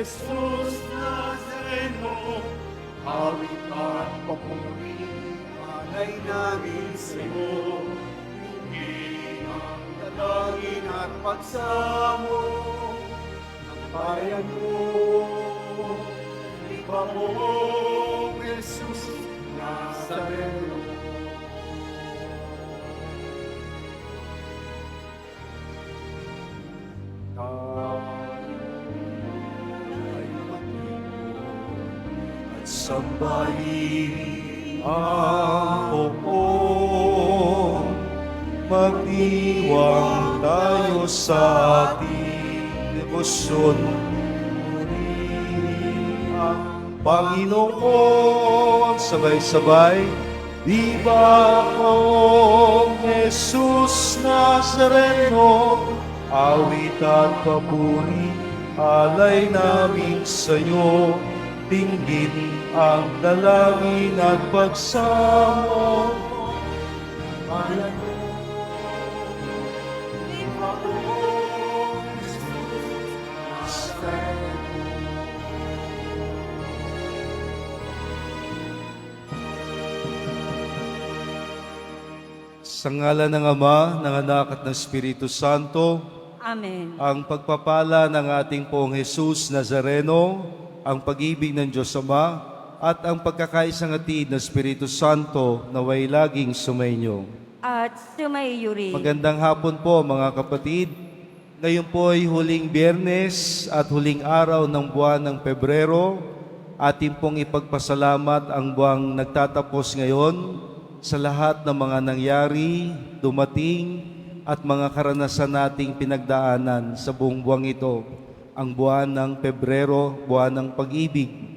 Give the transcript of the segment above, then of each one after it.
Jesus Nazareno, awit at papuri, alay namin sa iyo. Hingin ang dalangin at pagsamo ng bayan mo. Iba mo, Jesus Nazareno. Sambahin ang poong, magdiwang tayo sa ating debosyon. Purihin ang Panginoon, sabay-sabay. Viva poong Jesus Nazareno, awit at papuri, alay namin sa iyo. Dinggin ang dalangin at pagsamo. Bayan mo, Viva poong Jesus Nazareno. Sa ngalan ng Ama, ng Anak at ng Espiritu Santo. Amen. Ang pagpapala ng ating Poong Jesus Nazareno, ang pag-ibig ng Diyos Ama, at ang pagkakaisang hatid ng Espiritu Santo naway laging sumainyo. At sumaiyo rin. Magandang hapon po mga kapatid. Ngayon po ay huling Biyernes at huling araw ng buwan ng Pebrero. Atin pong ipagpasalamat ang buwang nagtatapos ngayon sa lahat ng mga nangyari, dumating, at mga karanasan nating pinagdaanan sa buong buwang ito. Ang buwan ng Pebrero, buwan ng pag-ibig.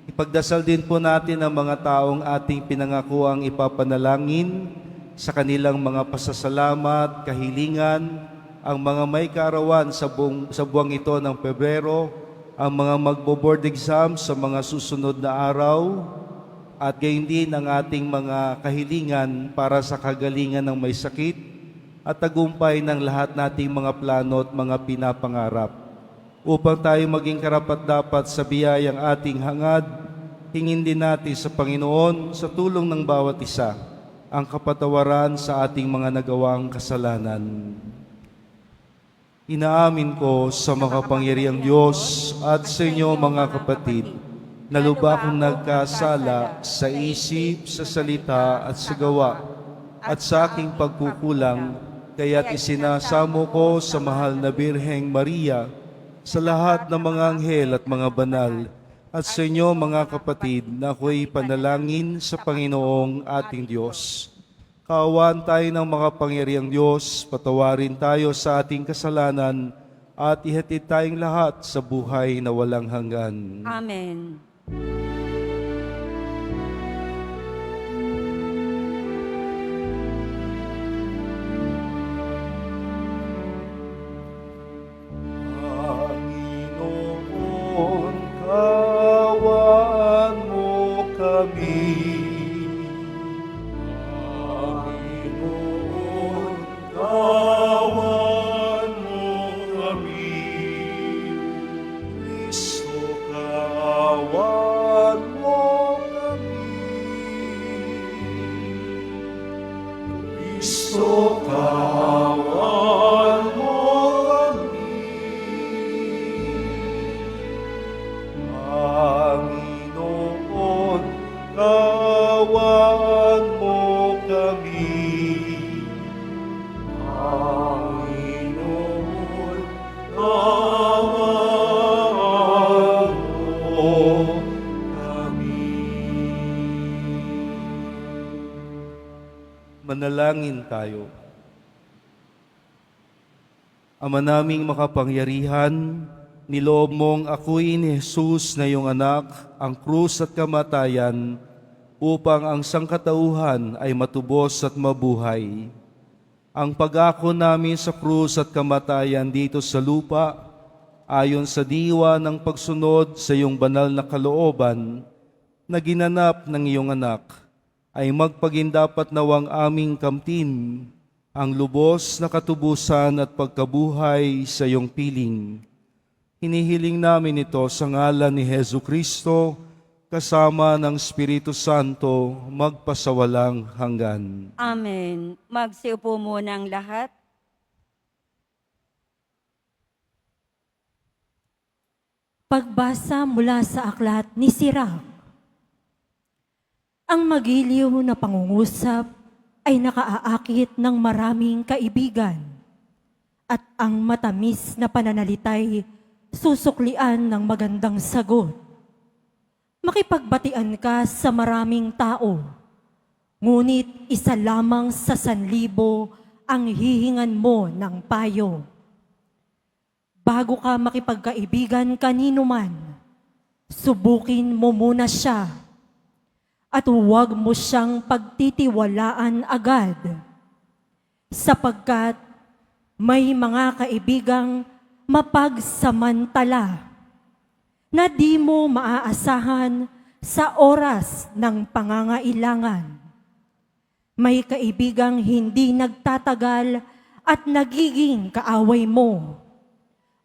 Ipagdasal din po natin ang mga taong ating pinangakuang ipapanalangin sa kanilang mga pasasalamat, kahilingan, ang mga may kaarawan sa buwang ito ng Pebrero, ang mga magbo-board exam sa mga susunod na araw, at gayon din ang ating mga kahilingan para sa kagalingan ng may sakit at tagumpay ng lahat nating mga plano at mga pinapangarap. Upang tayo maging karapat-dapat sa biyayang ating hangad, hingin din natin sa Panginoon sa tulong ng bawat isa ang kapatawaran sa ating mga nagawang kasalanan. Inaamin ko sa makapangyarihang Diyos at sa inyo mga kapatid, na lubha akong nagkasala sa isip, sa salita at sa gawa, at sa aking pagkukulang, kaya't isinasamo ko sa mahal na Birheng Maria, sa lahat ng mga anghel at mga banal, at sa inyo mga kapatid, na ako'y panalangin sa Panginoong ating Diyos. Kaawaan tayo ng makapangyarihang Diyos, patawarin tayo sa ating kasalanan, at ihatid tayong lahat sa buhay na walang hanggan. Amen. Kaawaan mo kami. Panginoon, kaawaan mo kami. Kristo, kaawaan mo kami. Kristo, kaawaan mo kami. Panginoon, kaawaan mo kami. Panginoon, kaawaan mo kami. Manalangin tayo. Ama naming makapangyarihan, niloob mong akuin ni Jesus na iyong anak, ang krus at kamatayan, upang ang sangkatauhan ay matubos at mabuhay. Ang pag-ako namin sa krus at kamatayan dito sa lupa, ayon sa diwa ng pagsunod sa iyong banal na kalooban, na ginanap ng iyong anak, ay magpagindapat nawang aming kamtin, ang lubos na katubusan at pagkabuhay sa iyong piling. Hinihiling namin ito sa ngalan ni Hesu Kristo, kasama ng Espiritu Santo, magpasawalang hanggan. Amen. Magsiupo muna ang lahat. Pagbasa mula sa aklat ni Sirach. Ang magiliw na pangungusap ay nakaaakit ng maraming kaibigan, at ang matamis na pananalitay susuklian ng magandang sagot. Makipagbatian ka sa maraming tao, ngunit isa lamang sa 1,000 ang hihingan mo ng payo. Bago ka makipagkaibigan kanino man, subukin mo muna siya at huwag mo siyang pagtitiwalaan agad, sapagkat may mga kaibigang mapagsamantala na di mo maaasahan sa oras ng pangangailangan. May kaibigang hindi nagtatagal at nagiging kaaway mo,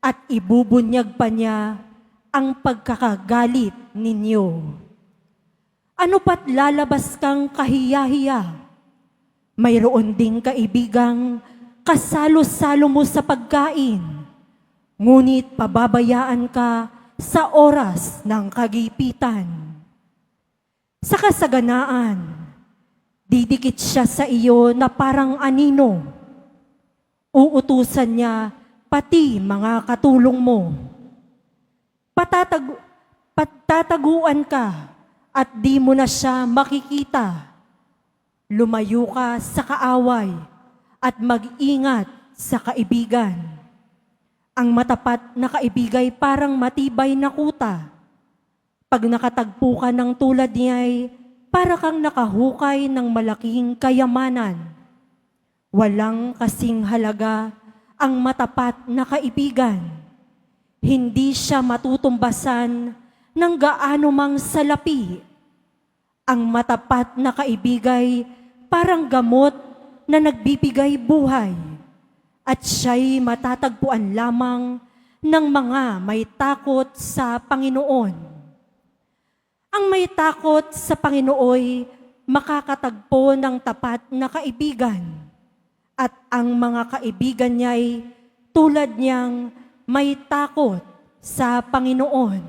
at ibubunyag pa niya ang pagkakagalit ninyo. Ano pat lalabas kang kahiya-hiya? Mayroon ding kaibigang kasalo-salo mo sa pagkain, ngunit pababayaan ka sa oras ng kagipitan. Sa kasaganaan, didikit siya sa iyo na parang anino. Uutusan niya pati mga katulong mo. Patataguan ka at di mo na siya makikita. Lumayo ka sa kaaway at mag-ingat sa kaibigan. Ang matapat na kaibigay parang matibay na kuta. Pag nakatagpo ka ng tulad niya'y para kang nakahukay ng malaking kayamanan. Walang kasing halaga ang matapat na kaibigan. Hindi siya matutumbasan ng gaano mang salapi. Ang matapat na kaibigay parang gamot na nagbibigay buhay, at siya'y matatagpuan lamang ng mga may takot sa Panginoon. Ang may takot sa Panginooy makakatagpo ng tapat na kaibigan, at ang mga kaibigan niya'y tulad niyang may takot sa Panginoon.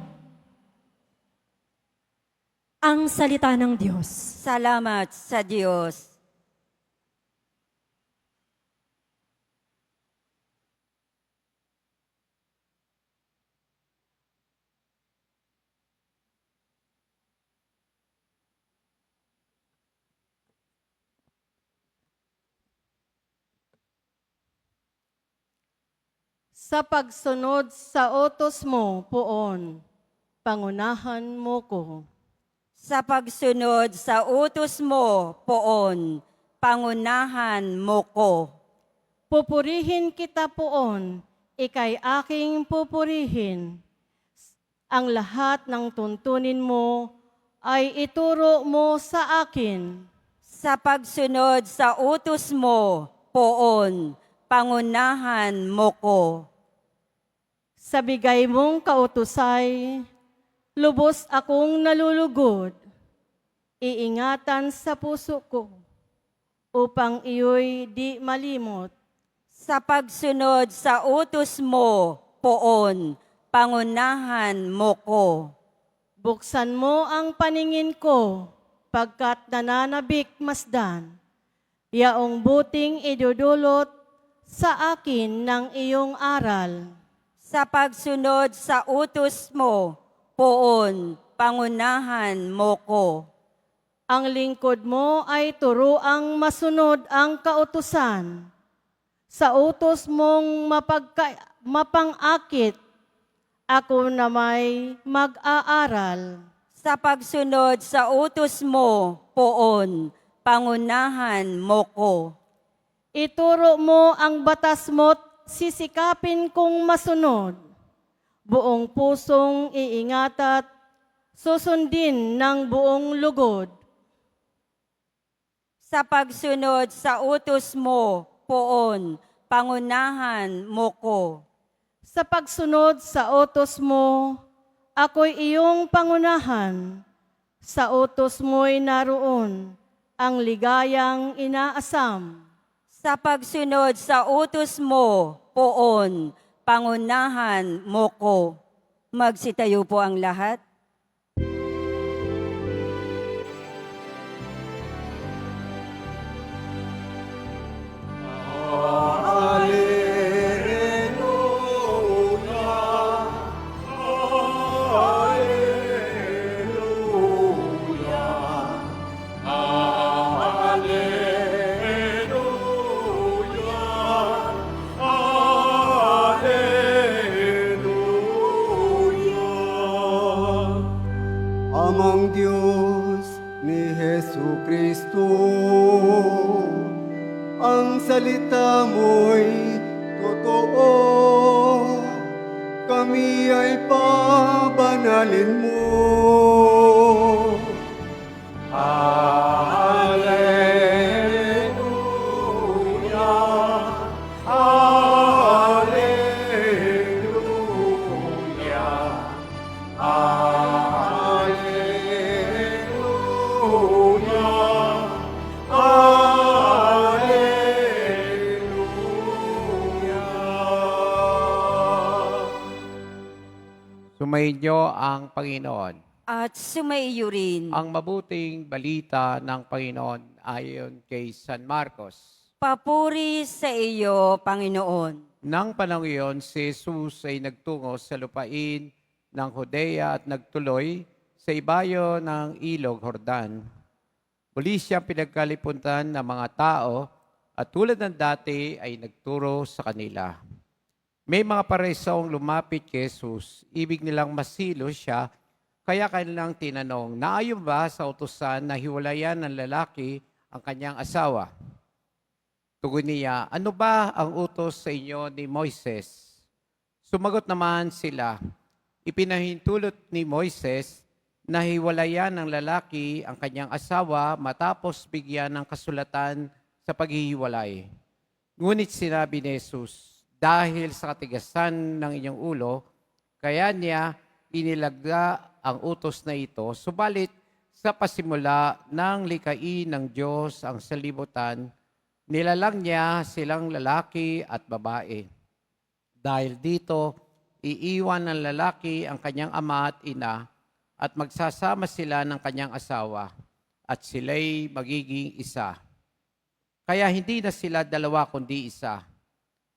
Ang salita ng Diyos. Salamat sa Diyos. Sa pagsunod sa utos mo, Poon, pangunahan mo ko. Sa pagsunod sa utos mo, Poon, pangunahan mo ko. Pupurihin kita, Poon, ika'y aking pupurihin. Ang lahat ng tuntunin mo ay ituro mo sa akin. Sa pagsunod sa utos mo, Poon, pangunahan mo ko. Sa bigay mong kautusay, lubos akong nalulugod. Iingatan sa puso ko, upang iyo'y di malimot. Sa pagsunod sa utos mo, Poon, pangunahan mo ko. Buksan mo ang paningin ko, pagkat nananabik masdan. Yaong buting idudulot sa akin ng iyong aral. Sa pagsunod sa utos mo, Poon, pangunahan mo ko. Ang lingkod mo ay turuang masunod ang kautusan. Sa utos mong mapangakit, ako na may mag-aaral. Sa pagsunod sa utos mo, Poon, pangunahan mo ko. Ituro mo ang batas mo't sisikapin kong masunod. Buong pusong iingat at susundin ng buong lugod. Sa pagsunod sa utos mo, Poon, pangunahan mo ko. Sa pagsunod sa utos mo, ako'y iyong pangunahan. Sa utos mo'y naroon ang ligayang inaasam. Sa pagsunod sa utos mo, poon, pangunahan mo ko. Magsitayo po ang lahat. Amang Diyos ni Hesu Kristo, ang salita mo'y totoo, kami ay pabanalin mo. Hallelujah, Hallelujah, Hallelujah, Hallelujah. Sumainyo ang Panginoon. At sumaiyo rin. Ang mabuting balita ng Panginoon ayon kay San Marcos. Papuri sa iyo, Panginoon. Nang panahon iyon, si Jesus ay nagtungo sa lupain ng Judea at nagtuloy sa ibayo ng ilog Jordan. Muli siya pinagkalipuntan ng mga tao at tulad ng dati ay nagturo sa kanila. May mga Parisawong lumapit kay Jesus, ibig nilang masilo siya, kaya kanilang tinanong, naayon ba sa utusan na hiwalayan ng lalaki ang kanyang asawa? Tugon niya, ano ba ang utos sa inyo ni Moises? Sumagot naman sila, ipinahintulot ni Moises na hiwalayan ng lalaki ang kanyang asawa matapos bigyan ng kasulatan sa paghihiwalay. Ngunit sinabi ni Jesus, dahil sa katigasan ng inyong ulo, kaya niya inilagda ang utos na ito, subalit sa pasimula ng likain ng Diyos ang salibutan, nilalang niya silang lalaki at babae. Dahil dito, iiwan ng lalaki ang kanyang ama at ina at magsasama sila ng kanyang asawa at sila'y magiging isa. Kaya hindi na sila dalawa kundi isa.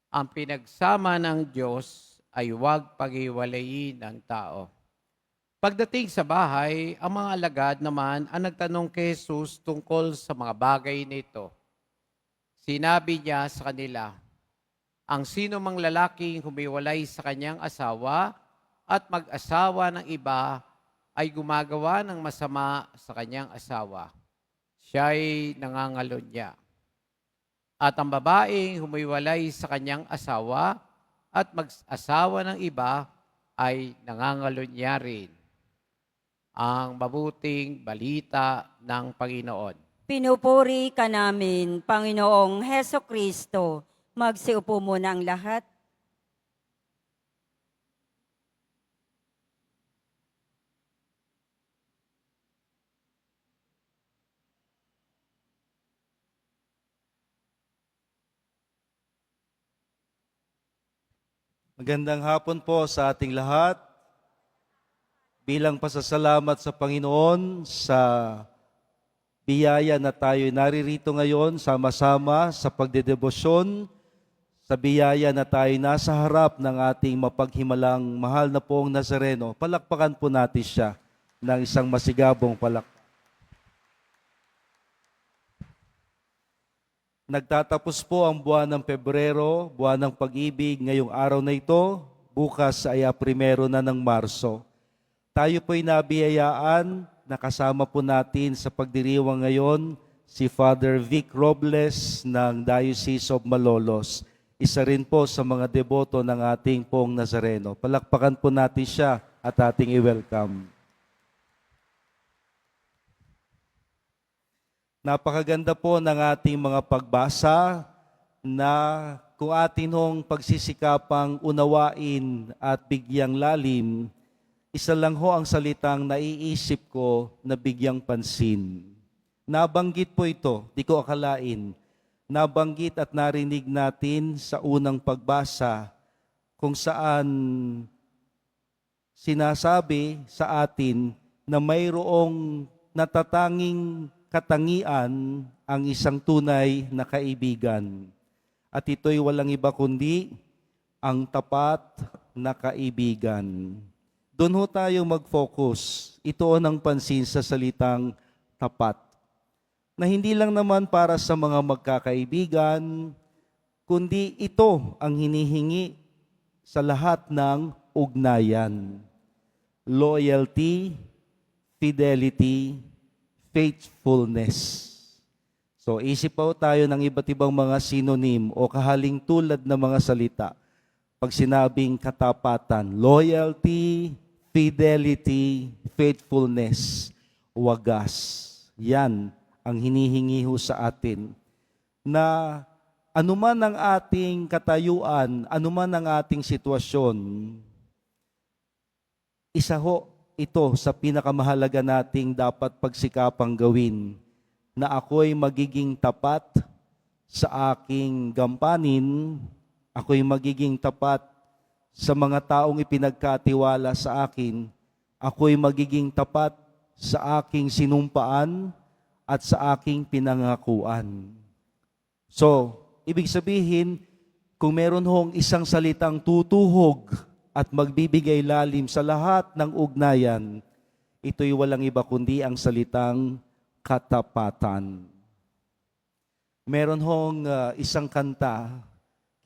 Ang pinagsama ng Diyos ay huwag paghiwalayin ng tao. Pagdating sa bahay, ang mga alagad naman ang nagtanong kay Jesus tungkol sa mga bagay nito. Sinabi niya sa kanila, ang sino mang lalaking humiwalay sa kanyang asawa at mag-asawa ng iba ay gumagawa ng masama sa kanyang asawa. Siya'y nangangalunya. At ang babaeng humiwalay sa kanyang asawa at mag-asawa ng iba ay nangangalunya rin. Ang mabuting balita ng Panginoon. Pinupuri ka namin, Panginoong Heso Kristo. Magsiupo muna ang lahat. Magandang hapon po sa ating lahat. Bilang pasasalamat sa Panginoon sa biyaya na tayo naririto ngayon sama-sama sa pagdedebosyon, sa biyaya na tayo nasa harap ng ating mapaghimalang mahal na poong Nazareno, palakpakan po natin siya ng isang masigabong palakpak. Nagtatapos po ang buwan ng Pebrero, buwan ng pag-ibig ngayong araw na ito, bukas ay 1 na ng Marso. Tayo po'y nabiyayaan, nakasama po natin sa pagdiriwang ngayon si Father Vic Robles ng Diocese of Malolos. Isa rin po sa mga deboto ng ating poong Nazareno. Palakpakan po natin siya at ating i-welcome. Napakaganda po ng ating mga pagbasa na kung atin hong pagsisikapang unawain at bigyang lalim, isa lang ho ang salitang naiisip ko na bigyang pansin. Nabanggit po ito, di ko akalain. Nabanggit at narinig natin sa unang pagbasa kung saan sinasabi sa atin na mayroong natatanging katangian ang isang tunay na kaibigan. At ito'y walang iba kundi ang tapat na kaibigan. Doon ho tayo mag-focus. Ito ang pansin sa salitang tapat. Na hindi lang naman para sa mga magkakaibigan, kundi ito ang hinihingi sa lahat ng ugnayan. Loyalty, fidelity, faithfulness. So isip po tayo ng iba't ibang mga synonym o kahaling tulad na mga salita. Pag sinabing katapatan, loyalty, fidelity, faithfulness, wagas. Yan ang hinihingi ho sa atin. Na anuman ang ating katayuan, anuman ang ating sitwasyon, isa ho ito sa pinakamahalaga nating dapat pagsikapang gawin, na ako'y magiging tapat sa aking gampanin, ako'y magiging tapat sa mga taong ipinagkatiwala sa akin, ako'y magiging tapat sa aking sinumpaan at sa aking pinangakuan. So, ibig sabihin, kung meron hong isang salitang tutuhog at magbibigay lalim sa lahat ng ugnayan, ito'y walang iba kundi ang salitang katapatan. Meron hong isang kanta,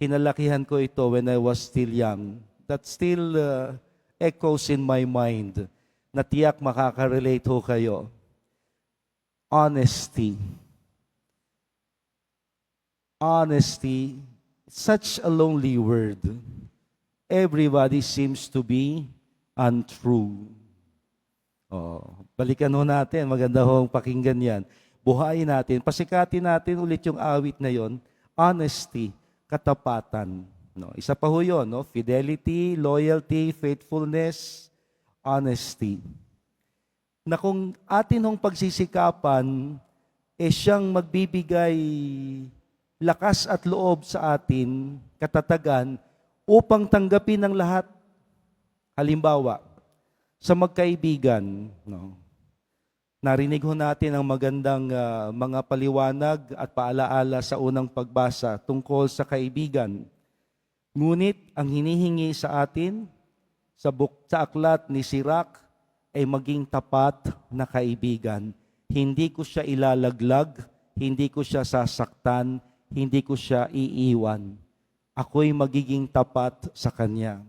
kinalakihan ko ito when I was still young, that still echoes in my mind, na tiyak makaka-relate ho kayo. Honesty. Honesty, such a lonely word. Everybody seems to be untrue. Oh, balikan ho natin, maganda hong pakinggan yan. Buhayin natin, pasikatin natin ulit yung awit na yon, honesty, katapatan. No, isa pa ho yun, no? Fidelity, loyalty, faithfulness, honesty. Na kung atin hong pagsisikapan, siyang magbibigay lakas at loob sa atin, katatagan, upang tanggapin ang lahat. Halimbawa, sa magkaibigan, no? Narinig ho natin ang magandang mga paliwanag at paalaala sa unang pagbasa tungkol sa kaibigan. Ngunit ang hinihingi sa atin sa aklat ni Sirach ay maging tapat na kaibigan. Hindi ko siya ilalaglag, hindi ko siya sasaktan, hindi ko siya iiwan. Ako'y magiging tapat sa Kanya.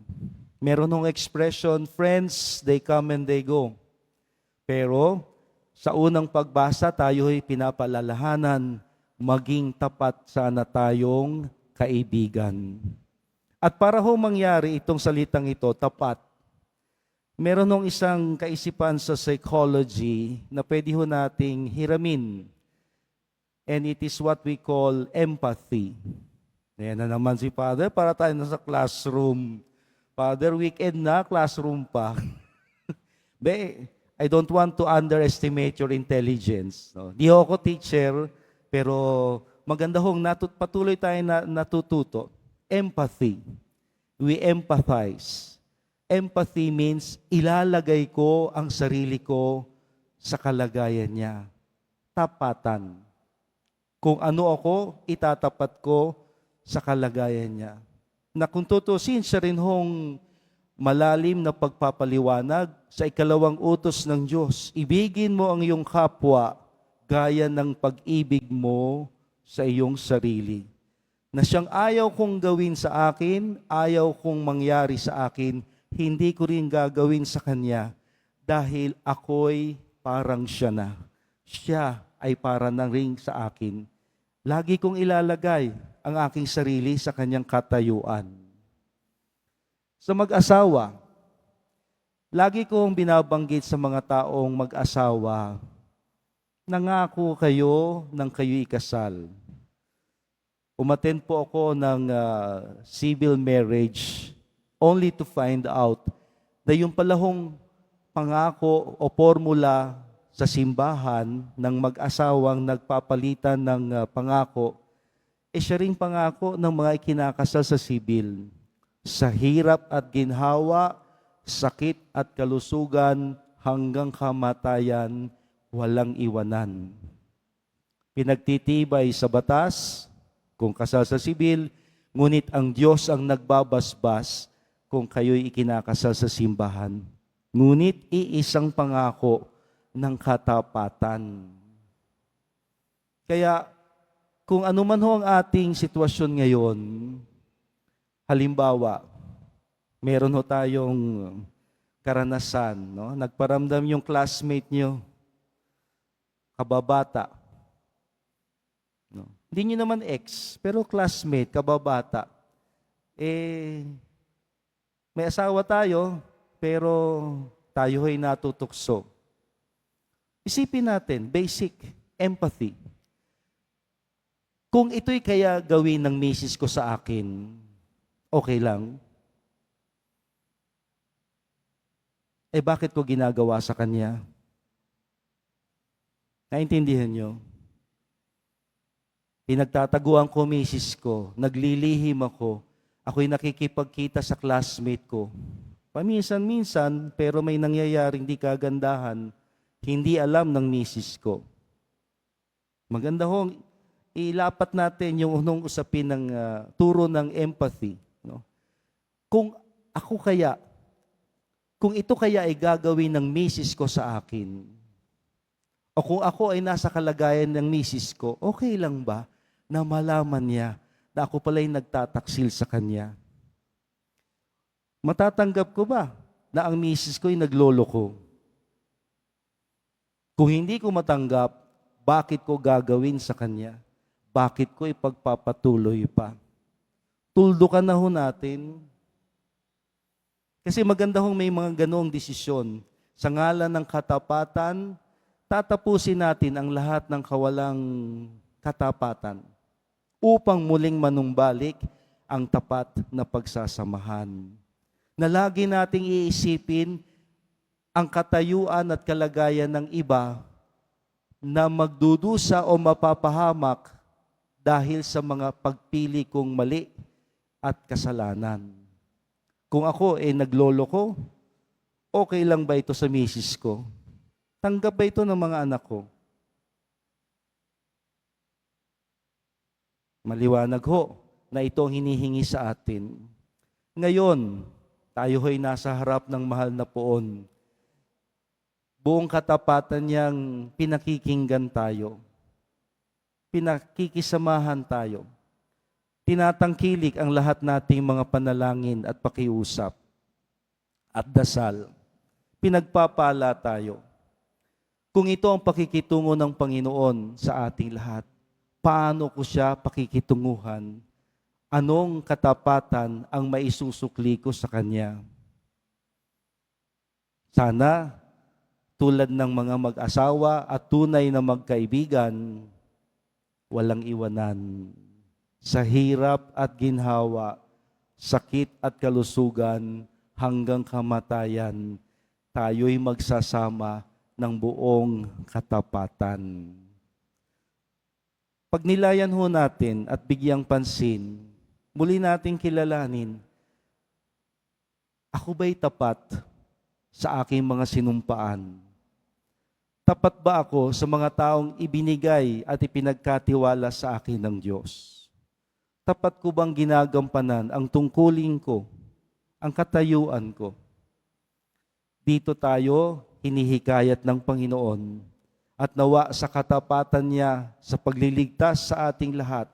Meron hong expression, friends, they come and they go. Pero sa unang pagbasa, tayo'y pinapalalahanan, maging tapat sana tayong kaibigan. At para ho mangyari itong salitang ito, tapat, meron hong isang kaisipan sa psychology na pwede ho nating hiramin. And it is what we call empathy. Ayan na naman si Father, para tayo nasa classroom. Father, weekend na, classroom pa. I don't want to underestimate your intelligence. No? Di ako teacher, pero maganda hong patuloy tayo natututo. Empathy. We empathize. Empathy means ilalagay ko ang sarili ko sa kalagayan niya. Tapatan. Kung ano ako, itatapat ko sa kalagayan niya. Na kung tutusin, siya rin hong malalim na pagpapaliwanag sa ikalawang utos ng Diyos. Ibigin mo ang iyong kapwa gaya ng pag-ibig mo sa iyong sarili. Na siyang ayaw kong gawin sa akin, ayaw kong mangyari sa akin, hindi ko rin gagawin sa Kanya dahil ako'y parang siya na. Siya ay para na rin sa akin. Lagi kong ilalagay ang aking sarili sa Kanyang katayuan. Sa mag-asawa, lagi kong binabanggit sa mga taong mag-asawa, nangako kayo nang kayo ikasal. umattend po ako ng civil marriage only to find out na yung palahong pangako o formula sa simbahan ng mag-asawang nagpapalitan ng pangako, siya ring pangako ng mga ikinakasal sa sibil. Sa hirap at ginhawa, sakit at kalusugan, hanggang kamatayan, walang iwanan. Pinagtitibay sa batas, kung kasal sa sibil, ngunit ang Diyos ang nagbabasbas kung kayo'y ikinakasal sa simbahan. Ngunit iisang pangako ng katapatan. Kaya, kung ano man ho ang ating sitwasyon ngayon, halimbawa, meron ho tayong karanasan, no? Nagparamdam yung classmate nyo, kababata. No? Hindi nyo naman ex, pero classmate, kababata. May asawa tayo, pero tayo ay natutukso. Isipin natin, basic empathy. Kung ito'y kaya gawin ng misis ko sa akin, okay lang. Bakit ko ginagawa sa kanya? Naintindihan nyo? Pinagtataguan ko misis ko, naglilihim ako, ako'y nakikipagkita sa classmate ko. Paminsan-minsan, pero may nangyayaring di kagandahan, hindi alam ng misis ko. Maganda hong ilapat natin yung unong usapin ng turo ng empathy. No? Kung ito kaya ay gagawin ng misis ko sa akin, o kung ako ay nasa kalagayan ng misis ko, okay lang ba na malaman niya na ako pala'y nagtataksil sa kanya? Matatanggap ko ba na ang misis ko ay nagloloko? Kung hindi ko matanggap, bakit ko gagawin sa kanya? Bakit ko ipagpapatuloy pa? Tuldukan na ho natin. Kasi maganda hong may mga ganoong desisyon. Sa ngalan ng katapatan, tatapusin natin ang lahat ng kawalang katapatan upang muling manumbalik ang tapat na pagsasamahan. Na lagi nating iisipin ang katayuan at kalagayan ng iba na magdudusa o mapapahamak dahil sa mga pagpili kong mali at kasalanan. Kung ako nagloloko, okay lang ba ito sa misis ko? Tanggap ba ito ng mga anak ko? Maliwanag ho na ito ang hinihingi sa atin. Ngayon, tayo ho'y nasa harap ng mahal na poon. Buong katapatan niyang pinakikinggan tayo. Pinakikisamahan tayo. Tinatangkilik ang lahat nating mga panalangin at pakiusap at dasal. Pinagpapala tayo. Kung ito ang pakikitungo ng Panginoon sa ating lahat, paano ko siya pakikitunguhan? Anong katapatan ang maisusukli ko sa Kanya? Sana, tulad ng mga mag-asawa at tunay na magkaibigan, walang iwanan. Sa hirap at ginhawa, sakit at kalusugan, hanggang kamatayan, tayo'y magsasama ng buong katapatan. Pag nilayan ho natin at bigyang pansin, muli nating kilalanin, ako ba'y tapat sa aking mga sinumpaan? Tapat ba ako sa mga taong ibinigay at ipinagkatiwala sa akin ng Diyos? Tapat ko bang ginagampanan ang tungkulin ko, ang katayuan ko? Dito tayo hinihikayat ng Panginoon at nawa sa katapatan niya sa pagliligtas sa ating lahat,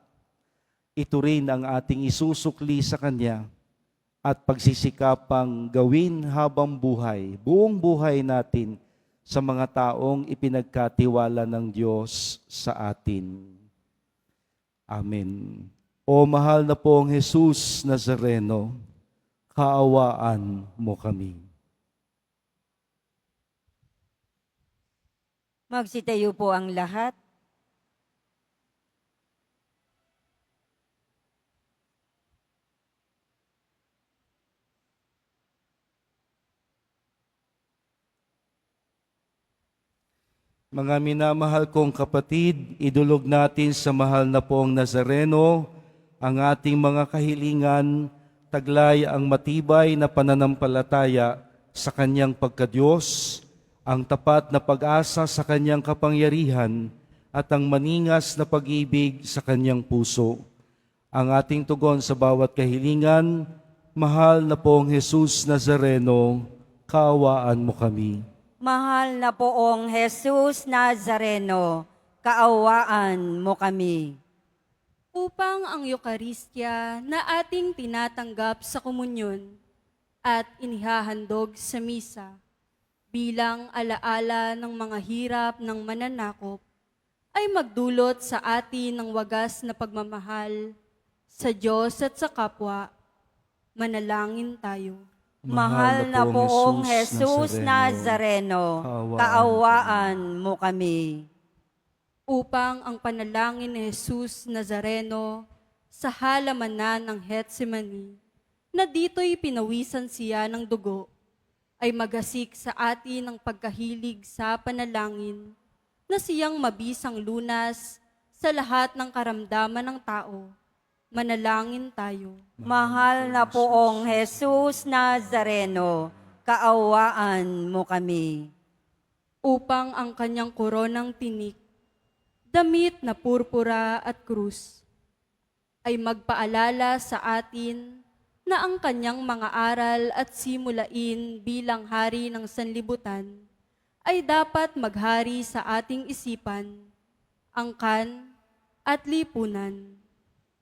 ito rin ang ating isusukli sa Kanya at pagsisikapang gawin habang buhay, buong buhay natin sa mga taong ipinagkatiwala ng Diyos sa atin. Amen. O mahal na pong Jesus Nazareno, kaawaan mo kami. Magsitayo po ang lahat. Mga minamahal kong kapatid, idulog natin sa mahal na poong Nazareno ang ating mga kahilingan, taglay ang matibay na pananampalataya sa Kanyang pagkadiyos, ang tapat na pag-asa sa Kanyang kapangyarihan, at ang maningas na pag-ibig sa Kanyang puso. Ang ating tugon sa bawat kahilingan, mahal na poong Jesus Nazareno, kaawaan mo kami. Mahal na poong Jesus Nazareno, kaawaan mo kami. Upang ang Eukaristya na ating tinatanggap sa komunyon at inihahandog sa misa bilang alaala ng mga hirap ng mananakop ay magdulot sa atin ng wagas na pagmamahal sa Diyos at sa kapwa, manalangin tayo. Mahal na poong Jesus Nazareno, kaawaan mo kami. Upang ang panalangin ni Jesus Nazareno sa halamanan ng Getsemani, na dito'y pinawisan siya ng dugo, ay magasik sa atin ang pagkahilig sa panalangin na siyang mabisang lunas sa lahat ng karamdaman ng tao. Manalangin tayo. Mahal na poong Jesus Nazareno, kaawaan mo kami. Upang ang kanyang koronang tinik, damit na purpura at krus, ay magpaalala sa atin na ang kanyang mga aral at simulain bilang hari ng sanlibutan ay dapat maghari sa ating isipan, angkan at lipunan.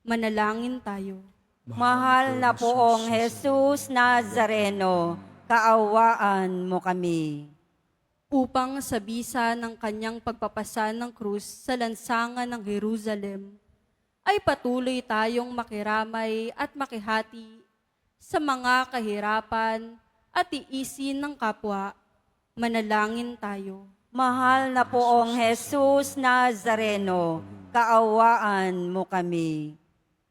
Manalangin tayo. Mahal na poong Jesus Nazareno, kaawaan mo kami. Upang sa bisa ng kanyang pagpapasan ng krus sa lansangan ng Jerusalem, ay patuloy tayong makiramay at makihati sa mga kahirapan at tiisin ng kapwa. Manalangin tayo. Mahal na poong Jesus Nazareno, kaawaan mo kami.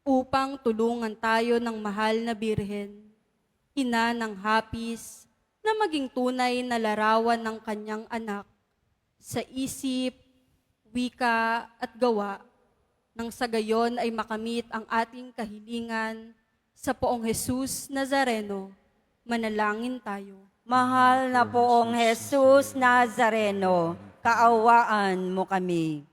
Upang tulungan tayo ng mahal na Birhen, ina ng hapis, na maging tunay na larawan ng kanyang anak sa isip, wika at gawa, nang sa gayon ay makamit ang ating kahilingan sa poong Jesus Nazareno. Manalangin tayo. Mahal na poong Jesus Nazareno, kaawaan mo kami.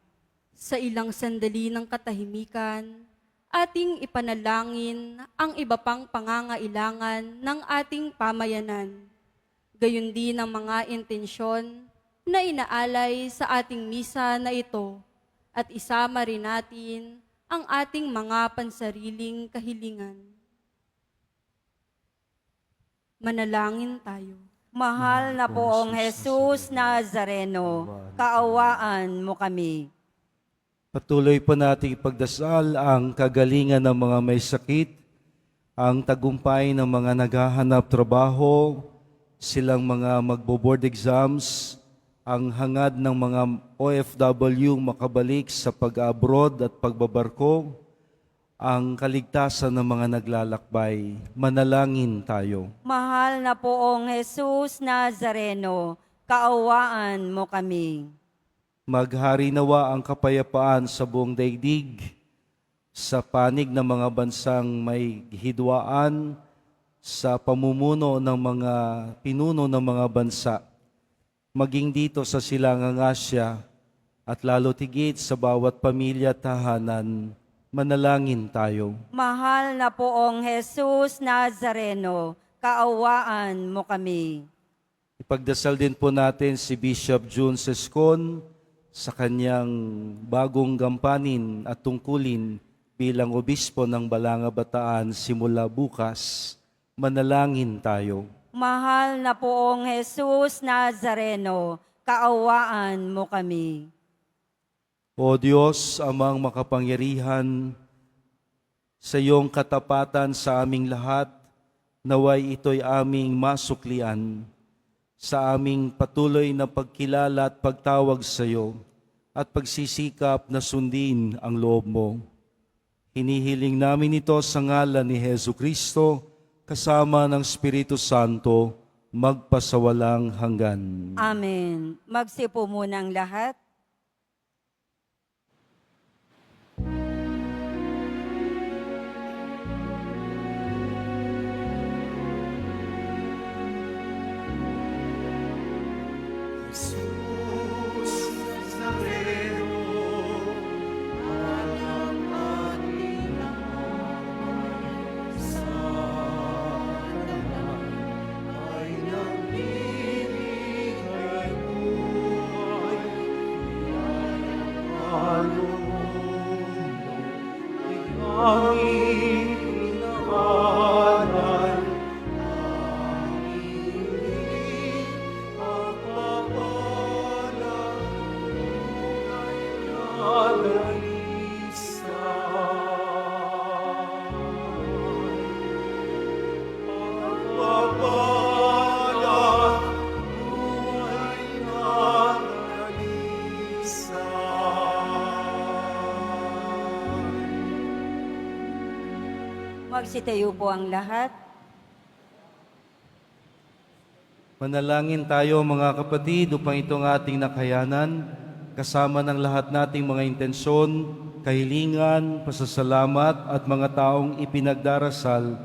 Sa ilang sandali ng katahimikan, ating ipanalangin ang iba pang pangangailangan ng ating pamayanan. Gayon din ang mga intensyon na inaalay sa ating misa na ito at isama rin natin ang ating mga pansariling kahilingan. Manalangin tayo. Mahal na poong Jesus Nazareno, kaawaan mo kami. Patuloy po nating ipagdasal ang kagalingan ng mga may sakit, ang tagumpay ng mga naghahanap trabaho, silang mga magbo-board exams, ang hangad ng mga OFW makabalik sa pag-abroad at pagbabarko, ang kaligtasan ng mga naglalakbay. Manalangin tayo. Mahal na poong Jesus Nazareno, kaawaan mo kami. Maghari nawa ang kapayapaan sa buong daigdig, sa panig ng mga bansang may hidwaan, sa pamumuno ng mga pinuno ng mga bansa, maging dito sa Silangang Asya, at lalo tigit sa bawat pamilya at tahanan. Manalangin tayo. Mahal na poong Jesus Nazareno, kaawaan mo kami. Ipagdasal din po natin si Bishop June Sescon sa kanyang bagong gampanin at tungkulin bilang obispo ng Balanga Bataan simula bukas. Manalangin tayo. Mahal na poong Jesus Nazareno, kaawaan mo kami. O Diyos, amang makapangyarihan, sa iyong katapatan sa aming lahat, naway ito'y aming masuklian sa aming patuloy na pagkilala at pagtawag sa iyo at pagsisikap na sundin ang loob mo. Hinihiling namin ito sa ngalan ni Hesu Kristo, kasama ng Espiritu Santo, magpasawalang hanggan. Amen. Magsipo muna ang lahat. Magsitayo po ang lahat. Manalangin tayo mga kapatid upang itong ating nakayanan, kasama ng lahat nating mga intensyon, kahilingan, pasasalamat at mga taong ipinagdarasal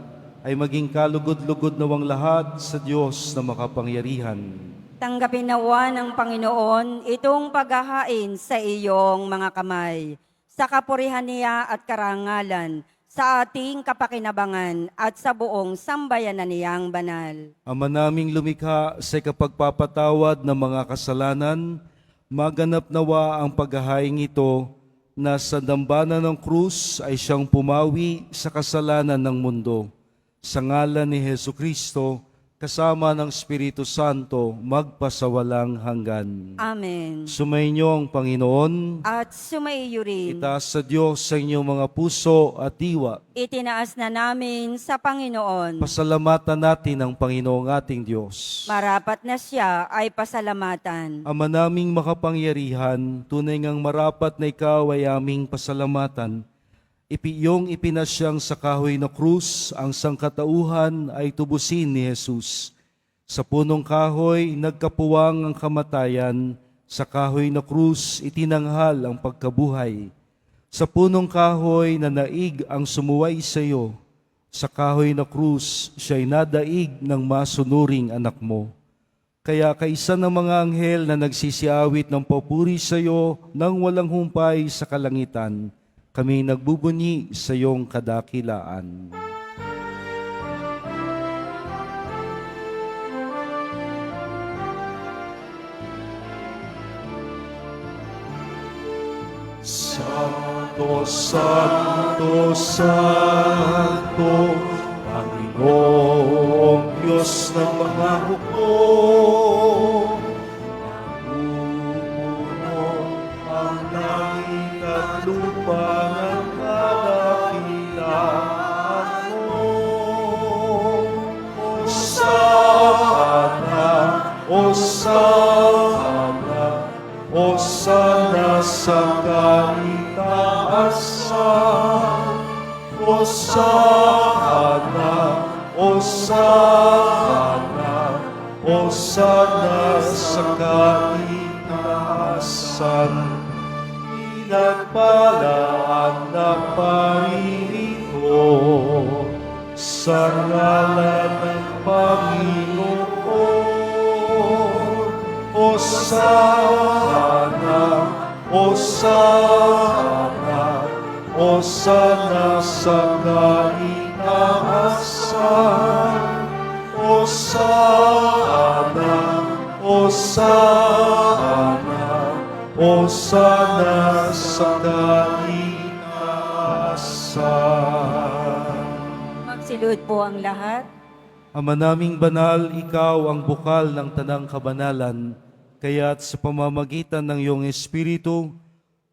ay maging kalugod-lugod nawang lahat sa Diyos na makapangyarihan. Tanggapin nawa ng Panginoon itong paghahain sa iyong mga kamay, sa kapurihan niya at karangalan, sa ating kapakinabangan at sa buong sambayanan niyang banal. Ama naming lumikha sa kapagpapatawad ng mga kasalanan, maganap nawa ang paghahaing ito na sa dambana ng krus ay siyang pumawi sa kasalanan ng mundo. Sa ngalan ni Jesucristo, kasama ng Espiritu Santo, magpasawalang hanggan. Amen. Sumainyo ang Panginoon. At sumaiyo rin. Itaas sa Diyos sa inyong mga puso at diwa. Itinaas na namin sa Panginoon. Pasalamatan natin ang Panginoong ating Diyos. Marapat na siya ay pasalamatan. Ama naming makapangyarihan, tunay ngang marapat na ikaw ay aming pasalamatan. Iyong ipinasyang sa kahoy na krus, ang sangkatauhan ay tubusin ni Jesus. Sa punong kahoy, nagkapuwang ang kamatayan. Sa kahoy na krus, itinanghal ang pagkabuhay. Sa punong kahoy na naig ang sumuway sa iyo. Sa kahoy na krus, siya'y nadaig ng masunuring anak mo. Kaya kaisa ng mga anghel na nagsisiawit ng papuri sa iyo nang walang humpay sa kalangitan, kami nagbubunyi sa iyong kadakilaan. Santo, Santo, Santo, Panginoong Diyos ng mga hukbo, nabubuno ang langit at lupa ng kadakilaan mo. Hosana, Hosana, Hosana sa kaitaasan. Hosana, Hosana, Hosana sa kaitaasan. Pinagpalaan na paririto sa ngalan ng Panginoon. Hosana, Hosana, Hosana sa kaitaasan. Hosana, Hosana, Hosana sa kaitaasan. Magsilud po ang lahat. Ama naming banal, ikaw ang bukal ng tanang kabanalan, kaya't sa pamamagitan ng iyong Espiritu,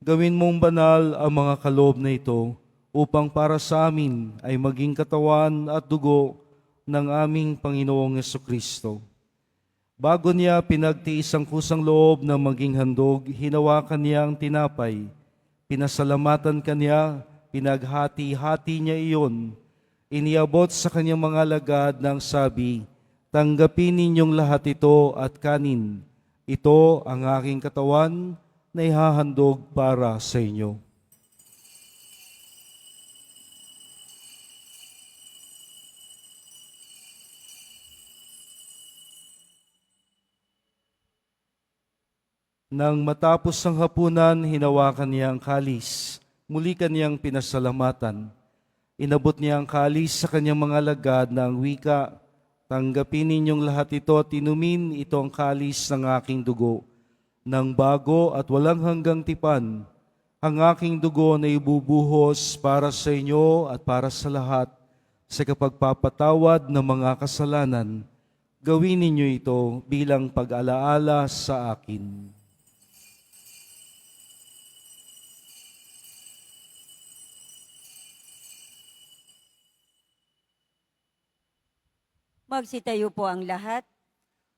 gawin mong banal ang mga kaloob na ito, upang para sa amin ay maging katawan at dugo ng aming Panginoong Jesucristo. Bago niya pinagtiis ang kusang loob na maging handog, hinawakan niya ang tinapay, pinasalamatan kanya, pinaghati-hati niya iyon, iniabot sa kanyang mga alagad ng sabi, tanggapin ninyong lahat ito at kanin. Ito ang aking katawan na ihahandog para sa inyo. Nang matapos ang hapunan, hinawakan niya ang kalis. Muli kanyang pinasalamatan. Inabot niya ang kalis sa kanyang mga alagad na ang wika, tanggapin ninyong lahat ito at inumin ito ang kalis ng aking dugo, ng bago at walang hanggang tipan, ang aking dugo na ibubuhos para sa inyo at para sa lahat, sa kapagpapatawad ng mga kasalanan. Gawin ninyo ito bilang pag-alaala sa akin. Magsitayo po ang lahat.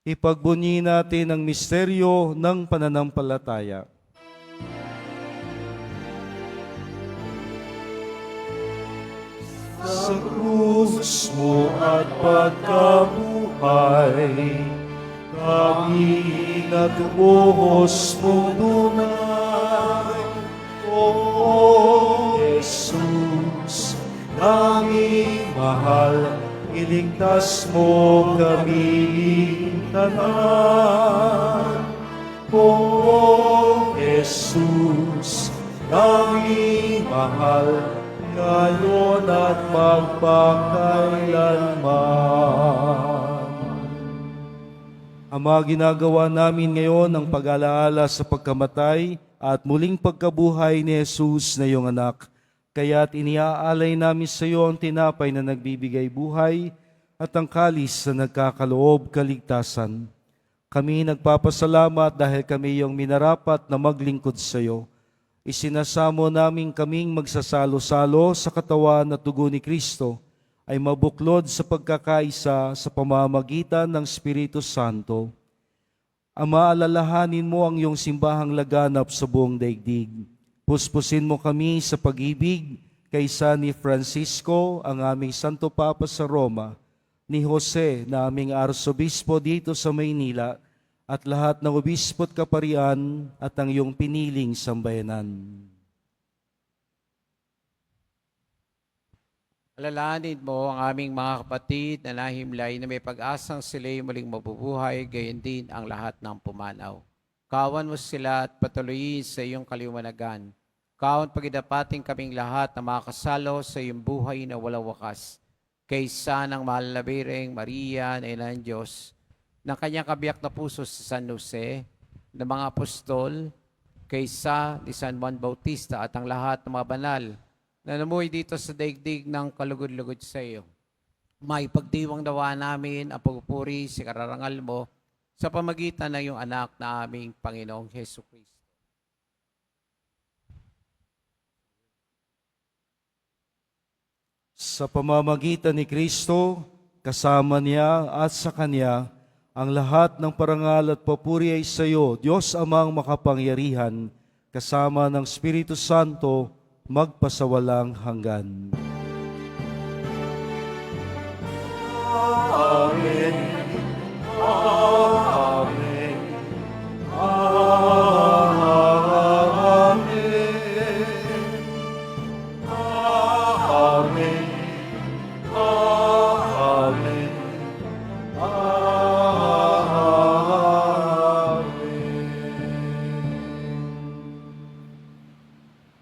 Ipagbunyi natin ang misteryo ng pananampalataya. Sa sa krus mo at pagkabuhay, kami nagbuhos mong dunay. O Jesus, naming mahal, iligtas mo kami tanan. O Jesus, naming mahal, ngayon at magpakailanman. Ama, ginagawa namin ngayon ang pag-alaala sa pagkamatay at muling pagkabuhay ni Jesus na iyong anak. Kaya't iniaalay namin sa iyo ang tinapay na nagbibigay buhay at ang kalis na nagkakaloob kaligtasan. Kami nagpapasalamat dahil kami iyong minarapat na maglingkod sa iyo. Isinasamo namin kaming magsasalo-salo sa katawan at dugo ni Kristo ay mabuklod sa pagkakaisa sa pamamagitan ng Espiritu Santo. Ama, alalahanin mo ang iyong simbahang laganap sa buong daigdig. Puspusin mo kami sa pag-ibig kaysa ni Francisco, ang aming Santo Papa sa Roma, ni Jose na aming Arsobispo dito sa Maynila, at lahat ng obispo at kaparian at ang iyong piniling sambayanan. Alalahanin mo ang aming mga kapatid na nahimlay na may pag-asang sila'y muling mabubuhay, gayon din ang lahat ng pumanaw. Kawan mo sila at patuloyin sa iyong kaliwanagan. Kawan pagidapating kaming lahat na makasalo sa iyong buhay na walang wakas. Kaysa ng mahal na Birheng Maria na Ina ng Diyos, ng kanyang kabiyak na puso sa San Jose, ng mga apostol, kaysa ni San Juan Bautista at ang lahat ng mga banal na namuhay dito sa daigdig ng kalugod-lugod sa iyo. May pagdiwang nawa namin ang pagpupuri sa kararangal mo sa pamagitan ng iyong anak na aming Panginoong Hesus Kristo. Sa pamamagitan ni Kristo, kasama niya at sa Kanya, ang lahat ng parangal at papuri ay sa iyo, Diyos Amang makapangyarihan, kasama ng Espiritu Santo, magpasawalang hanggan. Amen. Amen. Amen. Amen. Amen.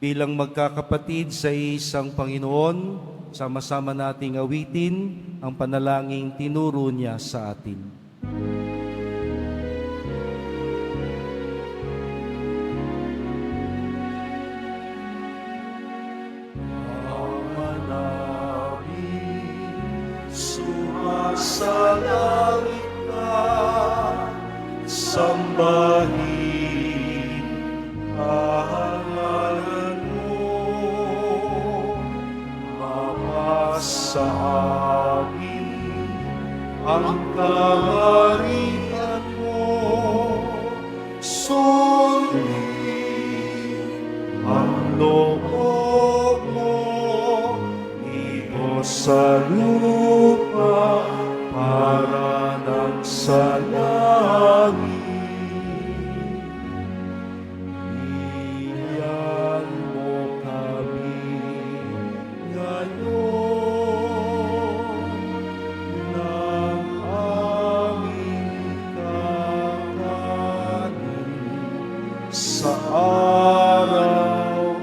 Bilang magkakapatid sa isang Panginoon, sama-sama nating awitin ang panalangin tinuro niya sa atin. Ama namin, sumasalangit ka, sambahin ang ngalan mo, mapasa amin ang kaharian mo, sundin ang loob mo, Diyos sa lupa para ng sa langit. Bigyan mo kami ngayon ng aming kakanin sa araw-araw,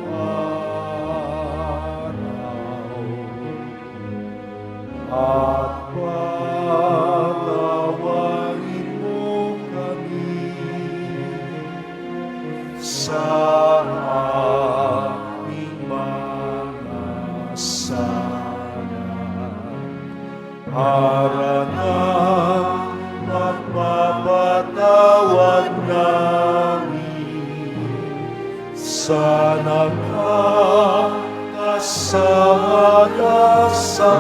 at patawarin mo kami sa aming mga sala, para na magpapatawad namin sa nakakasama na sa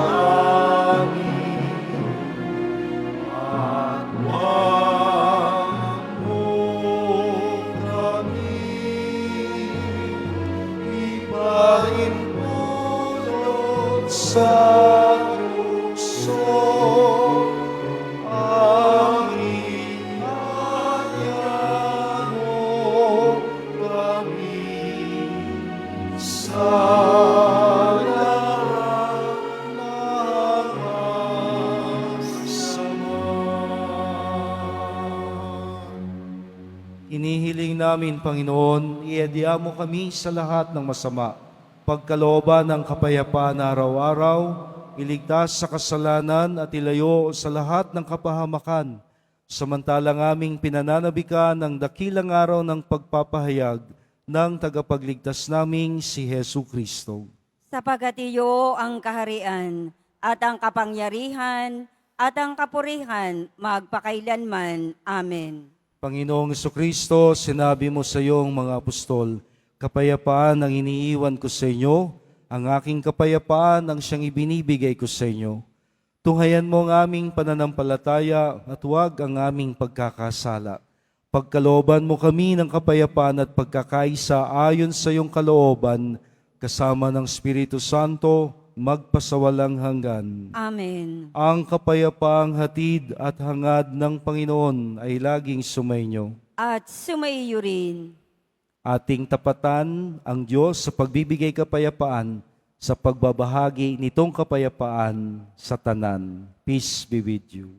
amin, at wag mo kami ipahintulot sa Hinihiling namin, Panginoon, iadya mo kami sa lahat ng masama. Pagkalooban ng kapayapaan araw-araw, iligtas sa kasalanan at ilayo sa lahat ng kapahamakan. Samantalang aming pinananabikan ng dakilang araw ng pagpapahayag ng tagapagligtas naming si Hesu Kristo. Sapagat iyo ang kaharian at ang kapangyarihan at ang kapurihan magpakailanman. Amen. Panginoong Kristo, sinabi mo sa iyong mga apostol, kapayapaan ang iniiwan ko sa inyo, ang aking kapayapaan ang siyang ibinibigay ko sa inyo. Tunghayan mo ang aming pananampalataya at huwag ang aming pagkakasala. Pagkalooban mo kami ng kapayapaan at pagkakaisa ayon sa iyong kalooban, kasama ng Espiritu Santo, magpasawalang hanggan. Amen. Ang kapayapaang hatid at hangad ng Panginoon ay laging sumainyo. At sumaiyo rin. Ating tapatan ang Diyos sa pagbibigay kapayapaan sa pagbabahagi nitong kapayapaan sa tanan. Peace be with you.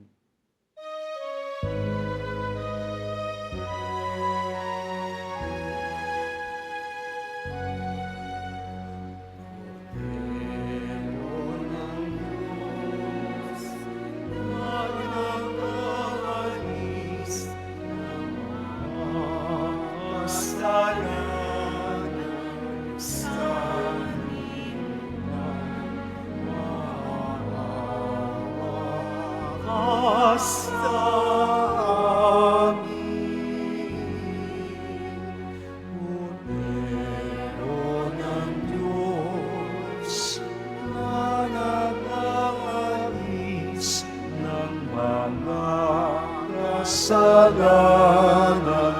Kasalanan ng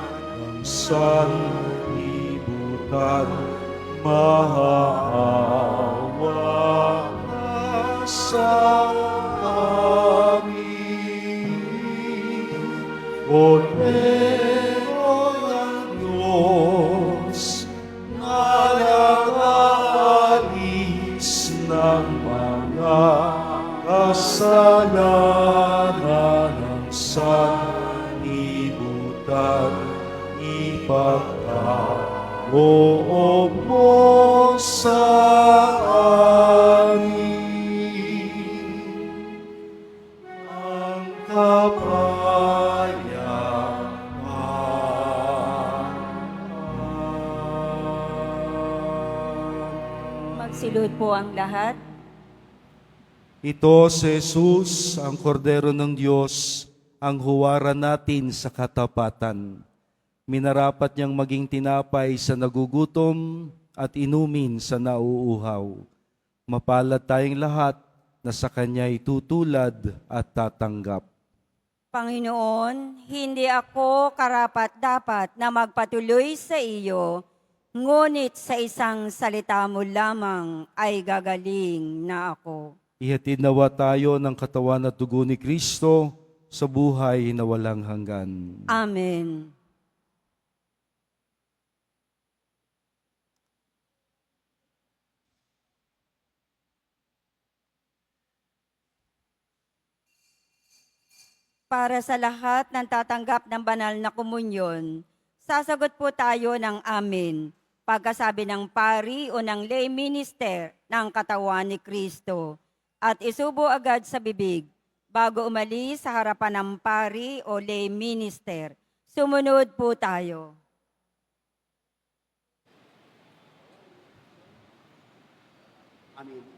sanlibutan, maawa ka sa amin. Cordero ng Diyos, na nag-aalis ng mga kasalanan ng sanlibutan, ipagkaloob mo sa amin ang kapayapaan. Magsilod po ang lahat. Ito si Jesus, ang kordero ng Diyos, ang huwaran natin sa katapatan. Minarapat niyang maging tinapay sa nagugutom at inumin sa nauuhaw. Mapalad tayong lahat na sa Kanya'y tutulad at tatanggap. Panginoon, hindi ako karapat-dapat na magpatuloy sa iyo, ngunit sa isang salita mo lamang ay gagaling na ako. Ihatid nawa tayo ng katawan at dugo ni Kristo sa buhay na walang hanggan. Amen. Para sa lahat ng tatanggap ng banal na komunyon, sasagot po tayo ng amen pagkasabi ng pari o ng lay minister ng katawan ni Kristo at isubo agad sa bibig bago umalis sa harapan ng pari o lay minister. Sumunod po tayo. Amen.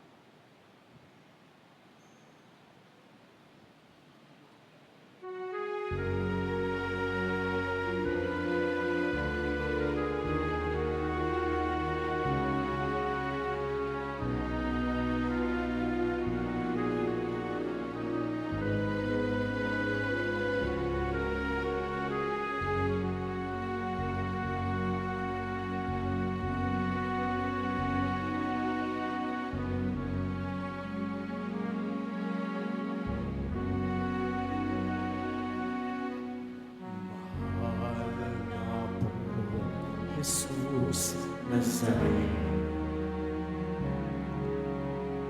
Jesus Nazareno.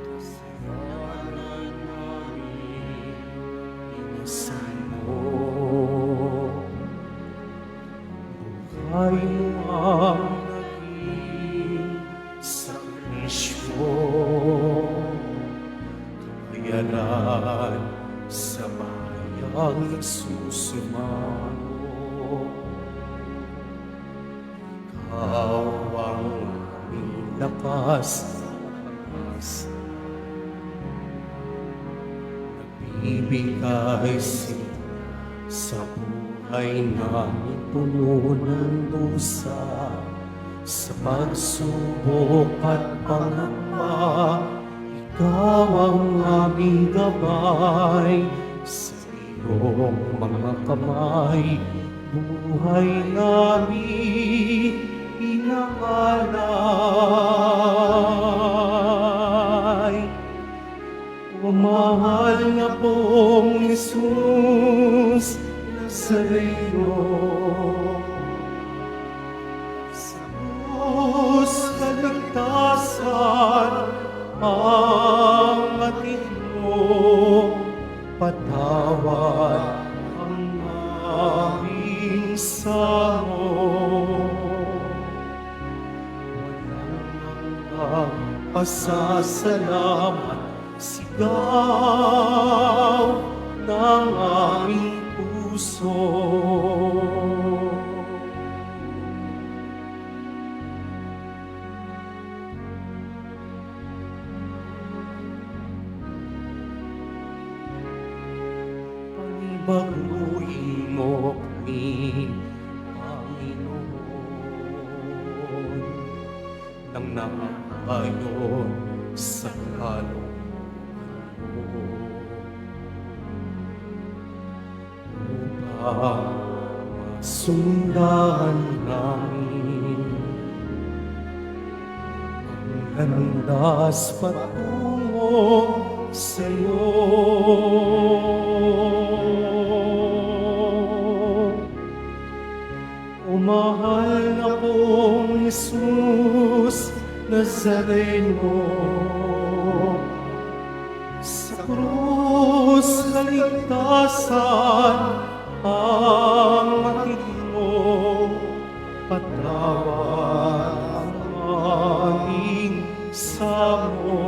Kasalanan namin, inasal mo. buhay mo ang naging sakrisyo, kayanan sa bayang nagsusumamo. Ikaw ang aming lakas, pag-asa, nagbibigay sa buhay namin puno ng dusa. Sa pagsubok at pangamba, ikaw ang aming gabay. Sa iyong mga kamay, buhay namin inaalay. O mahal na pong Jesus Nazareno, sa krus kaligtasan ang atin mo, patawad ang aming samo. Walang pasasalamat, sigaw ng aming puso. Panibaguhin mo kami, Panginoon, nang nakaayon sa kalooban mo, upang masundan namin ang landas patungo sa'yo. O mahal na pong Jesus Nazareno, sa krus kaligtasan ang matid mo, patawad ang aming samo.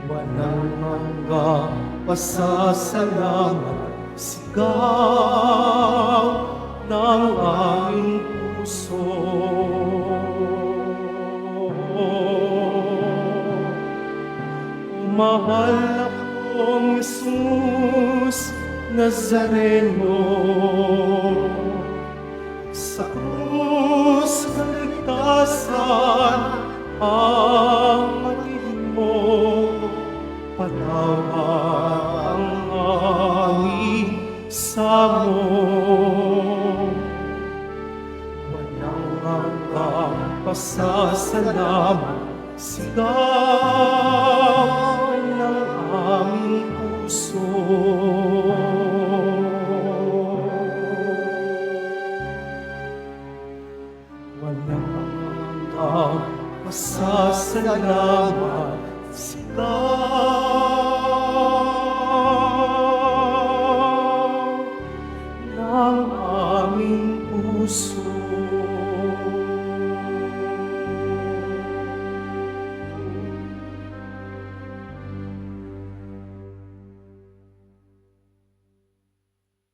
Walang hanggang pasasalamat, sigaw ng aming puso. O mahal na pong Jesus Nazareno, sa krus kaligtasan ang matid mo, patawad ang aming samo. Walang hanggang pasasalamat, sigaw ng aming puso. Walang hanggang pasasalamat, sigaw ng aming puso.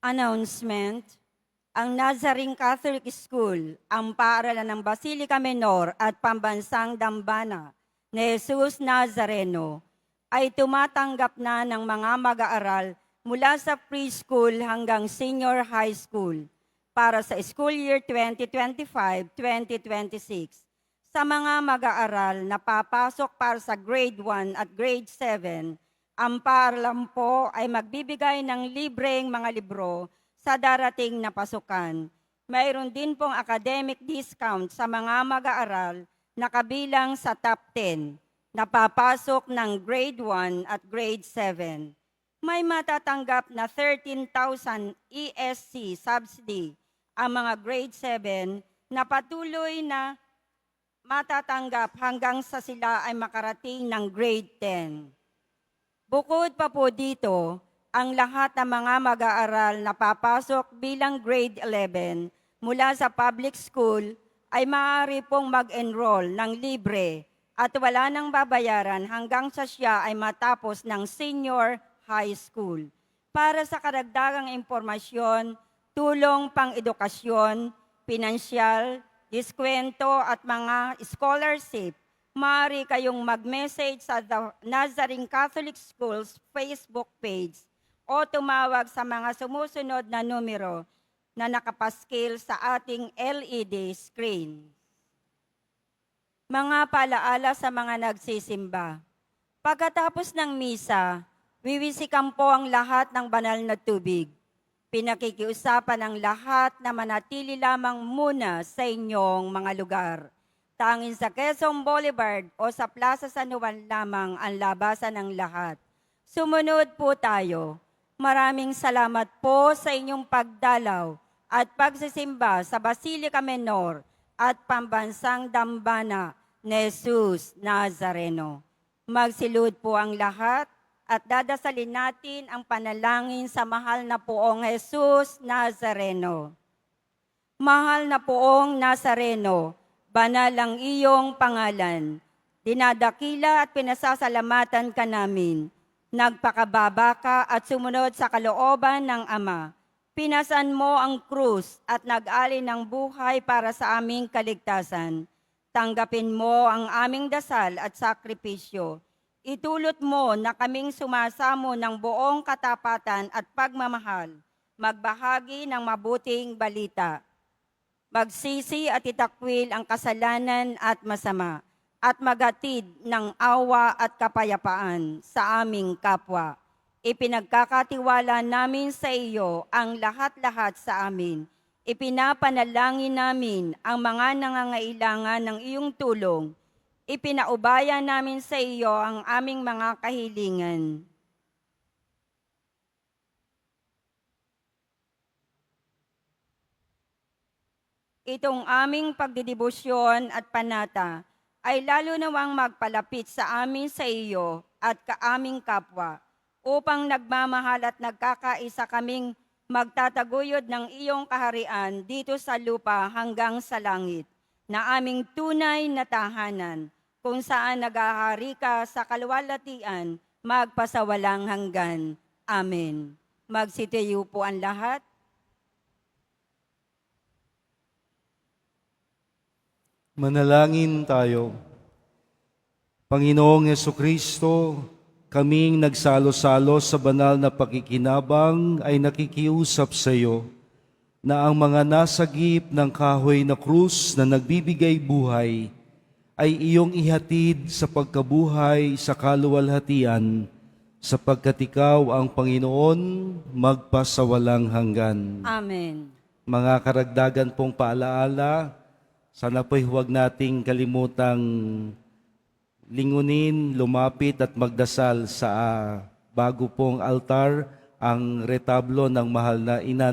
Announcement. Ang Nazarene Catholic School, ang paaralan ng Basilica Menor at Pambansang Dambana ni Jesus Nazareno, ay tumatanggap na ng mga mag-aaral mula sa preschool hanggang senior high school para sa school year 2025-2026. Sa mga mag-aaral na papasok para sa grade 1 at grade 7, ang paaralan po ay magbibigay ng libreng mga libro sa darating na pasukan. Mayroon din pong academic discount sa mga mag-aaral na kabilang sa top 10 na papasok ng grade 1 at grade 7. May matatanggap na 13,000 ESC subsidy ang mga grade 7 na patuloy na matatanggap hanggang sa sila ay makarating ng grade 10. Bukod pa po dito, ang lahat ng mga mag-aaral na papasok bilang grade 11 mula sa public school ay maaari pong mag-enroll ng libre at wala nang babayaran hanggang sa siya ay matapos ng senior high school. Para sa karagdagang impormasyon, tulong pang-edukasyon, pinansyal, diskwento at mga scholarship, maaari kayong mag-message sa The Nazarene Catholic Schools Facebook page o tumawag sa mga sumusunod na numero na nakapaskil sa ating LED screen. Mga paalaala sa mga nagsisimba. Pagkatapos ng misa, wiwisikan po ang lahat ng banal na tubig. Pinakikiusapan ang lahat na manatili lamang muna sa inyong mga lugar. Tanging sa Quezon Boulevard o sa Plaza San Juan lamang ang labasan ng lahat. Sumunod po tayo. Maraming salamat po sa inyong pagdalaw at pagsisimba sa Basilica Menor at Pambansang Dambana ni Jesus Nazareno. Magsilud po ang lahat at dadasalin natin ang panalangin sa mahal na poong Jesus Nazareno. Mahal na poong Nazareno, banal ang iyong pangalan. Dinadakila at pinasasalamatan ka namin. Nagpakababa ka at sumunod sa kalooban ng Ama. Pinasan mo ang krus at nag-alin ng buhay para sa aming kaligtasan. Tanggapin mo ang aming dasal at sakripisyo. Itulot mo na kaming sumasamo ng buong katapatan at pagmamahal, magbahagi ng mabuting balita. Magsisi at itakwil ang kasalanan at masama, at magatid ng awa at kapayapaan sa aming kapwa. Ipinagkakatiwala namin sa iyo ang lahat-lahat sa amin. Ipinapanalangin namin ang mga nangangailangan ng iyong tulong. Ipinaubaya namin sa iyo ang aming mga kahilingan. Itong aming pagdidibusyon at panata ay lalo nawang magpalapit sa amin sa iyo at kaaming kapwa, upang nagmamahal at nagkakaisa kaming magtataguyod ng iyong kaharian dito sa lupa hanggang sa langit, na aming tunay na tahanan, kung saan naghahari ka sa kaluwalhatian magpasawalang hanggan. Amen. Magsitayo po ang lahat. Manalangin tayo. Panginoong Hesukristo, kaming nagsalo-salo sa banal na pakikinabang ay nakikiusap sa iyo na ang mga nasagip ng kahoy na krus na nagbibigay buhay ay iyong ihatid sa pagkabuhay sa kaluwalhatian, sapagkat ikaw ang Panginoon magpasawalang hanggan. Amen. Mga karagdagan pong paalaala, sana po'y huwag nating kalimutang lingunin, lumapit at magdasal sa bago pong altar ang retablo ng mahal na ina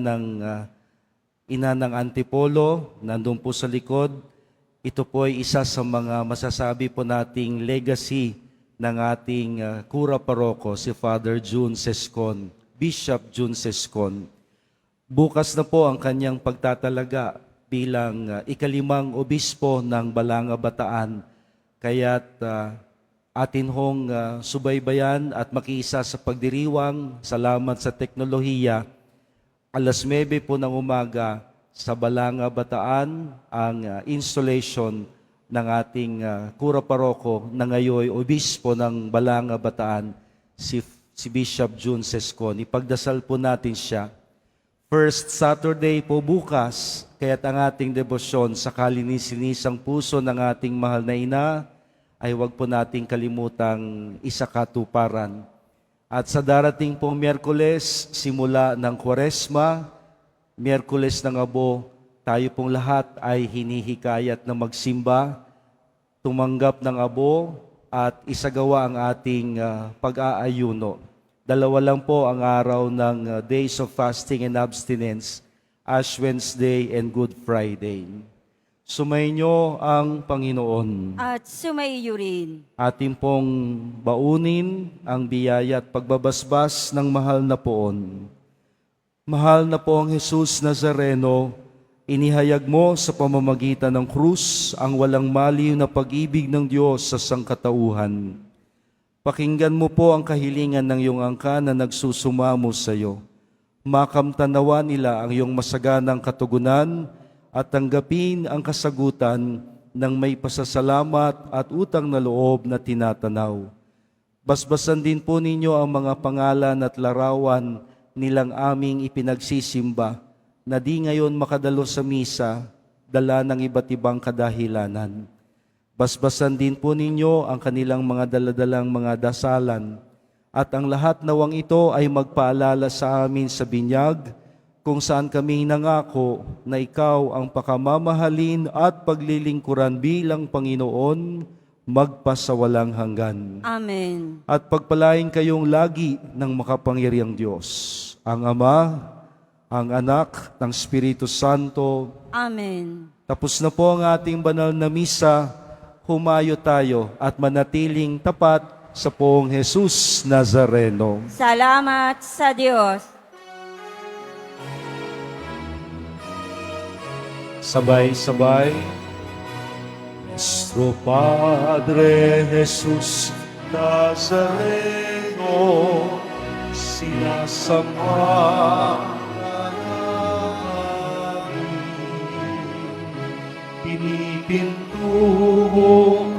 ng Antipolo, nandun po sa likod. Ito po ay isa sa mga masasabi po nating legacy ng ating kura paroko, si Father June Sescon, Bishop June Sescon. Bukas na po ang kanyang pagtatalaga bilang ikalimang obispo ng Balanga Bataan. Kaya't atin hong subaybayan at makiisa sa pagdiriwang. Salamat sa teknolohiya. Alas 9 po ng umaga sa Balanga Bataan ang installation ng ating kura paroko na ngayon obispo ng Balanga Bataan, si Bishop June Sescon. Ipagdasal po natin siya. First Saturday po bukas, kaya't ang ating debosyon sa kalininisang puso ng ating mahal na ina ay huwag po nating kalimutang isakatuparan. At sa darating pong Miyerkules, simula ng Kwaresma, Miyerkules ng Abo, tayo pong lahat ay hinihikayat na magsimba, tumanggap ng abo at isagawa ang ating pag-aayuno. Dalawa lang po ang araw ng days of fasting and abstinence, Ash Wednesday and Good Friday. Sumainyo ang Panginoon. At sumaiyo rin. Atin pong baunin ang biyaya at pagbabasbas ng mahal na poon. Mahal na poong Jesus Nazareno, inihayag mo sa pamamagitan ng krus ang walang maliw na pag-ibig ng Diyos sa sangkatauhan. Pakinggan mo po ang kahilingan ng iyong angkan na nagsusumamo sa iyo. Makamtanawa nila ang iyong masaganang katugunan at tanggapin ang kasagutan ng may pasasalamat at utang na loob na tinatanaw. Basbasan din po ninyo ang mga pangalan at larawan nilang aming ipinagsisimba na di ngayon makadalo sa misa, dala ng iba't ibang kadahilanan. Basbasan din po ninyo ang kanilang mga daladalang mga dasalan at ang lahat nawang ito ay magpaalala sa amin sa binyag kung saan kami nangako na ikaw ang pakamamahalin at paglilingkuran bilang Panginoon magpasawalang hanggan. Amen. At pagpalain kayong lagi ng makapangyariang Diyos, ang Ama, ang Anak, ng Espiritu Santo. Amen. Tapos na po ang ating banal na misa. Humayo tayo at manatiling tapat sa poong Jesus Nazareno. Salamat sa Diyos. Sabay-sabay. Nuestro Padre Jesus Nazareno, sinasamba ka namin. Pinipintuho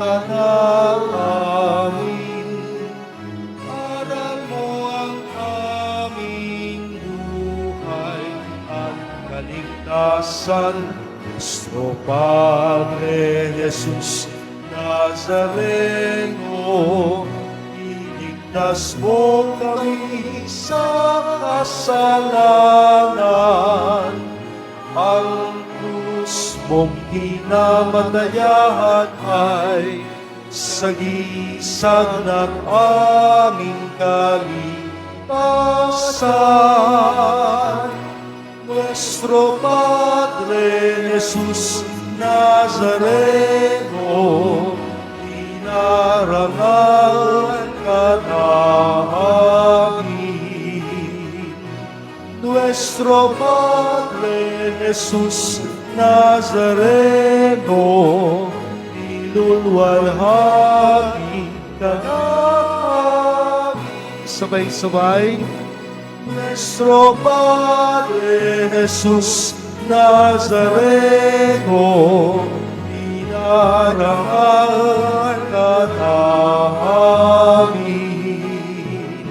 ka namin, aral mo ang aming buhay at kaligtasan. Nuestro Padre Jesus Nazareno, iligtas mo kami sa kasalanan. Ang krus mong kinamatayan ay sagisag ng aming kaligtasan. Nuestro Padre Jesus Nazareno, inarangal ka namin. Nuestro Padre Jesus Nazareno, nilulwalhati ka namin. Sabay-sabay. Nuestro Padre Jesus Nazareno, inarangal ka namin.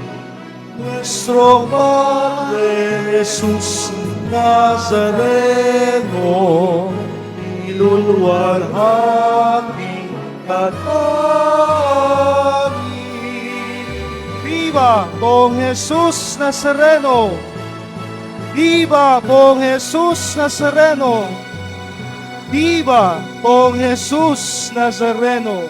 Nuestro Padre Jesus Nazareno, nilulwalhati ka namin. Viva Poong Jesus Nazareno! Viva Poong Jesus Nazareno! Viva Poong Jesus Nazareno!